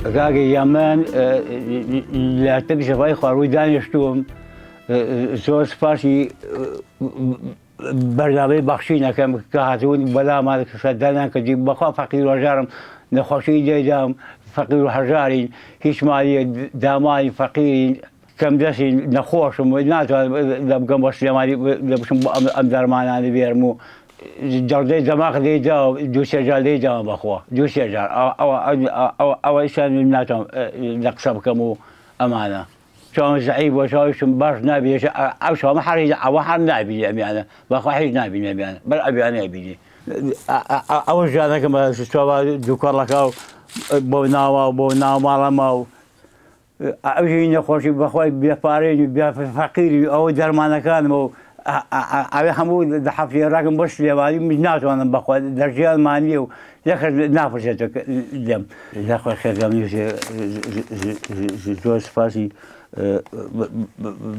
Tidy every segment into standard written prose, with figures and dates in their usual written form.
راقي يمان لا تكشف أي خروج دانشتوم زور سپاسی برنامه بخشینه که هاتون بلا ما صدقنا که جیب بخوا فقیر و جارم نخوشی دیدم فقیر و هجارین هیچ مالی دامای فقیرین کم دستی نخوشم ناتوان لبگم بسیاری لبشم ام درمانه بیارمو جلده دماغ دیدا دوسری جل دیدا بخوا دوسری جل او ایشان ناتوان نقصب کمو امانه شو زعيب وشو باش نبي او شو ما حريج او حر نبي يعني باخو حريج نبي يعني بل ابي انا ابي اول جانا كما شو ذكر لك او بونا ما اجي نخوش باخو بفاري بفقير او درمان كان مو ابي حمود دحفي الرقم بس لي مجنات وانا باخو درجال مالي ياخذ نافذتك دم ياخذ خدمه زوج فاسي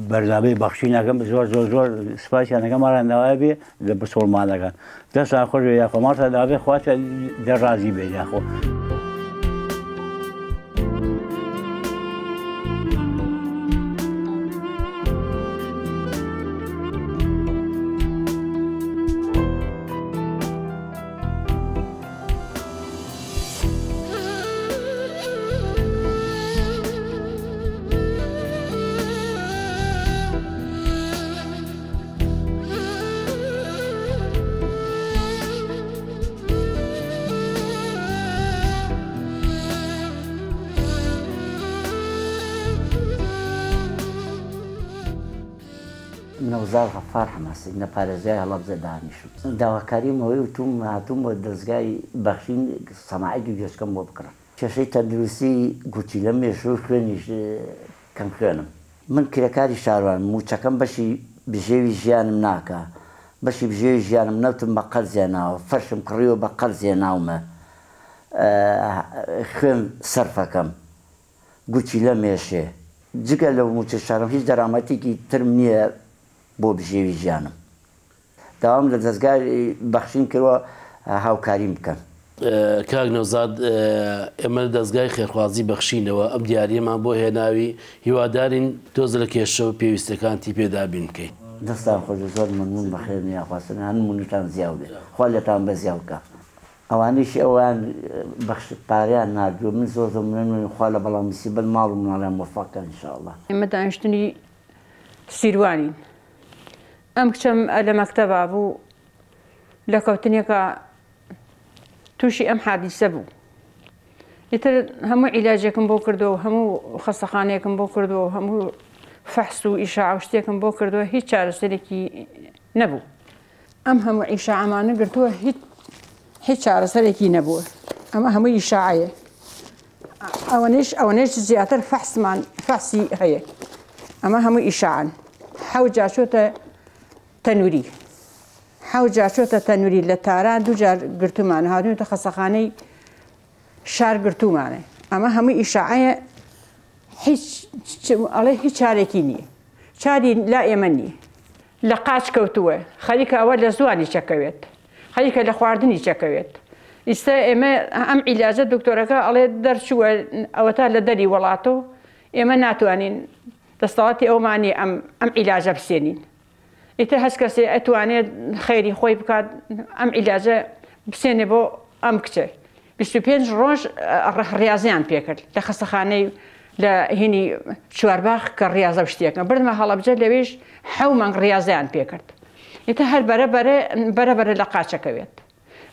برنامه بخشینه کم زور سپاسی آنکه مرا نوابی لبسول مانا کن دست آخر یا خو مرا نوابی خواهد در راضی بیه خو نوزار غفار حماسي نپارێزای هەڵەبجە دانیشت داواکاریمەوەی وتم هاتووم بۆ دەستگای بەخشین سەماعی گوێچکەم بۆ بکڕم کێشەی تەندروستی گوتی لە مێژوو خوێنیش کەم خوێنم من کرێکاری شاروانم موچەکەم بەشی بژێوی ژیانم ناکە بەشی بژێوی ژیانم نەوتم بە قەرز هێناوە فەرشم کڕیوە بە قەرز هێناومە خوێن سەرفەکەم گوتی لە مێشێ جگە لەو موچە شارم هیچ دەرامەتێکی ترم نییە بۆ بژێوی ژیانم داوام لە دەستگای بەخشین کردووە هاوکاریم بکەن کاک نەوزاد ئێمە لە دەستگای خێرخوازی بەخشینەوە ئەم دیارەمان بۆ هێناوی هیوادارین تۆز لە کێشەوە پێویستەکانتی پێدابین بکەین دەستان خۆش زۆر مەمنون بەخێر نیاخواستن هەمووتان زیاو بێ خوا لێتان بە زیاو بکە ئەوانەیشی ئەوان پارەیان نردووە من زۆر زۆر خوا لە بەڵام مسیبەت ماڵ و مناڵیان موفەقکە ئینشاءڵڵا ئێمە دانیشتنی سیروانین ئەم کچەم لە مەکتەبا بوو لە کەوتنێکە تووشی ئەم حادیسە بوو ئیتر هەموو عیلاجێکم بۆ کردەوە هەموو خەستەخانەیەکم بۆ کردەوە هەموو فەحس و ئیشاع و شتێکم بۆ کردەوە هیچ چارەسەرێکی نەبوو ئەم هەموو ئیشاعەمانە گرتووە هیچ چارەسەرێکی نەبووە ئەمە هەموو ئیشاعەیە ئەوەنەش زیاتر فەحسی هەیە ئەمە هەموو ئیشاعن حەوت جار چۆتە تەنووری حەوت جار چۆتە تەنووری لە تاران دوو جار گرتومانە هاتوونەتە خەستەخانەی شار گرتومانە ئەمە هەموو ئیشاعەیە ئەڵێ هیچ چارێکی نییە چاری لا ئێمە نییە لە قاچ کەوتووە خەریکە ئەوە لە زوانی چەکەوێت خەریکە لە خواردنی چەکەوێت ئیستا ئێمە ئەم عیلاجە دکتۆرەکە ئەڵێ دەرچووە ئەوە تا لە دەری وڵاتەوە ئێمە ناتوانین دەستەڵاتی ئەومانی ئەم عیلاجە بسێنین ئیتر هەست کەسێ ئەتوانێت خەیری خۆی بکات ئەم عیلاجە بسێنێ بۆ ئەم کچە 25 ڕۆژ ڕاضیان پێکرد لە خەستەخانەی لە هینی چوارباخ کە ڕاضە شتێکە بردمە هەڵەبجە لەوێش 7 مانگ ڕاضیان پێکرد ئیتر هەر بەرەبەرە لە قاچەکەوێت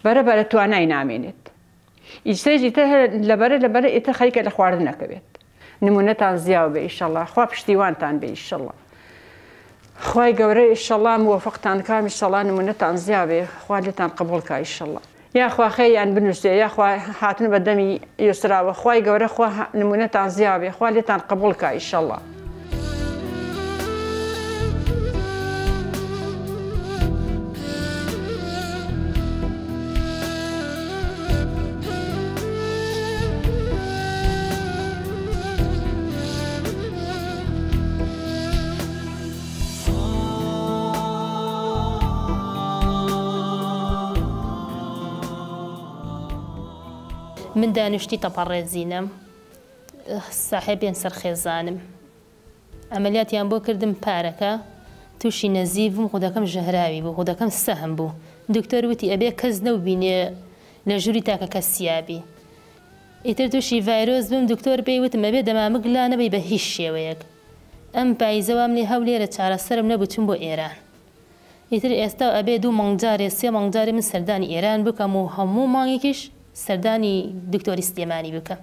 بەرەبەرە توانای نامێنێت ئیسێژ ئیتر لەبەرە ئیتر خەریکە لە خواردنەکەوێت نمونەتان زیاو بێ ئیشەڵڵا خوا پشتیوانتان بێ ئیشەڵڵا خوای گەورە ئیشەڵڵا موفەقتان کام ئیشەڵڵا نمونەتان زیاو بێ خوا لێتان قبوڵ کا ئیشەڵڵا یاخوا خەیان بنووسێ یاخوا هاتن بە دەمی یوسراوە خوای گەورە خوا نمونەتان زیاو بێ خوا لێتان قبوڵ کا ئیشەڵڵا من دانشتی تەپەڕێزینم ساحێبێن سەرخێزانم ئەمەلیاتیان بۆ کردم پارەکە تووشی نەزیف بووم خودەکەم ژەهراوی بوو خودەکەم سەهم بوو دکتۆر وتی ئەبێ کەس نەوبینێ لە ژووری تاکە کەسیابی ئیتر تووشی ڤایرۆس بم دکتۆر پێی وتم ئەبێ دەمامک لا نەبەی بە هیچ شێوەیەک ئەم پاییزەوام لێ هەولێرە چارەسەرم نەبوو چوون بۆ ئێران ئیتر ئێستا ئەبێ 2 مانگجارێ 3 مانگجارێ من سەردانی ئێران بکەم و هەموو مانگێکیش سەردانی دکتۆری سلێمانی بکەم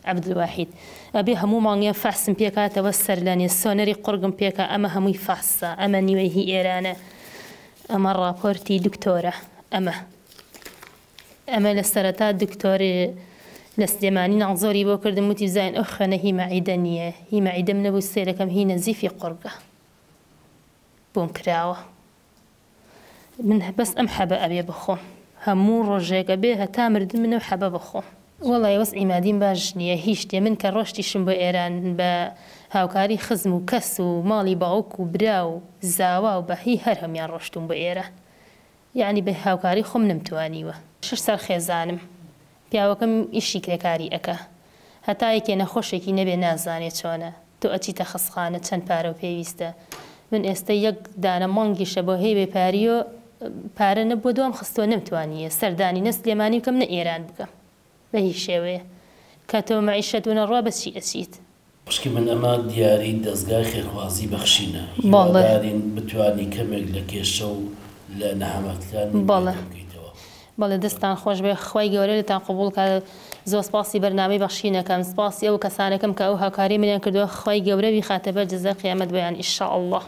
عەبدولواحید ئەبێ هەموو مانگیان فاسم پێکاتەوە سەرلانێ سۆنەری قورگم پێکە ئەمە هەمووی فاسە ئەمە نیوەی هی ئێرانە ئەمە ڕاپۆرتی دکتۆرە ئەمە لە سەرەتا دکتۆری لە سلێمانی ناڵزۆری بۆ کردم وتی بزانین ئەو خوێنە هی مەعیدە نییە هی مەعیدەم نەبوو سێرەکەم هی نەزیفی قورگە بۆم کراوە من بەس ئەم حەبە ئەبێ بخۆم هەموو ڕۆژێکە بێ هەتا مردن منە حەبە بخۆم وەڵی وەس ئیمادیم باش نییە هیچ شتێ من کە ڕۆشتیشم بۆ ئێران بە هاوکاری خزم و کەس و ماڵی باوک و برا و زاوا و بەهی هەر هەمیان ڕۆشتم بۆ ئێران یعنی بە هاوکاری خۆم نەمتوانیوە 6 سەر خێزانم پیاوەکەم ئیشی کرێکاری ئەکە هەتا یەکێ نەخۆشێکی نەبێ نازانێت چۆنە تۆ ئەچیتە خەسخانە چەند پارە و پێویستە من ئێستا یەک دانە مانگیشە بۆ هەی بێپاریۆ پارە نەبووە دوام خستووە نەمتوانیە سەردانی نە سلێمانی بکەم نە ئێران بکەم بە هیچ شێوەیە کە تۆ مەعیشەت وەنەڕوا بەچی ئەچیت پشکی من ئەمە دیاری دەستگای خێرخوازی بەخشینە هیوادارین بتوانی کەمێک لە کێشە و لە نەهامەتەکان بکەیتەوە بەڵێ دەستان خۆش بێ خوای گەورە لەتان قبوڵ کە زۆر سپاسی بەرنامەی بەخشینەکەم سپاسی ئەو کەسانەکەم کە ئەو هاوکاری منیان کردووە خوای گەورە بیخاتە بەر جەزای قیامەت بۆیان ئینشاء الله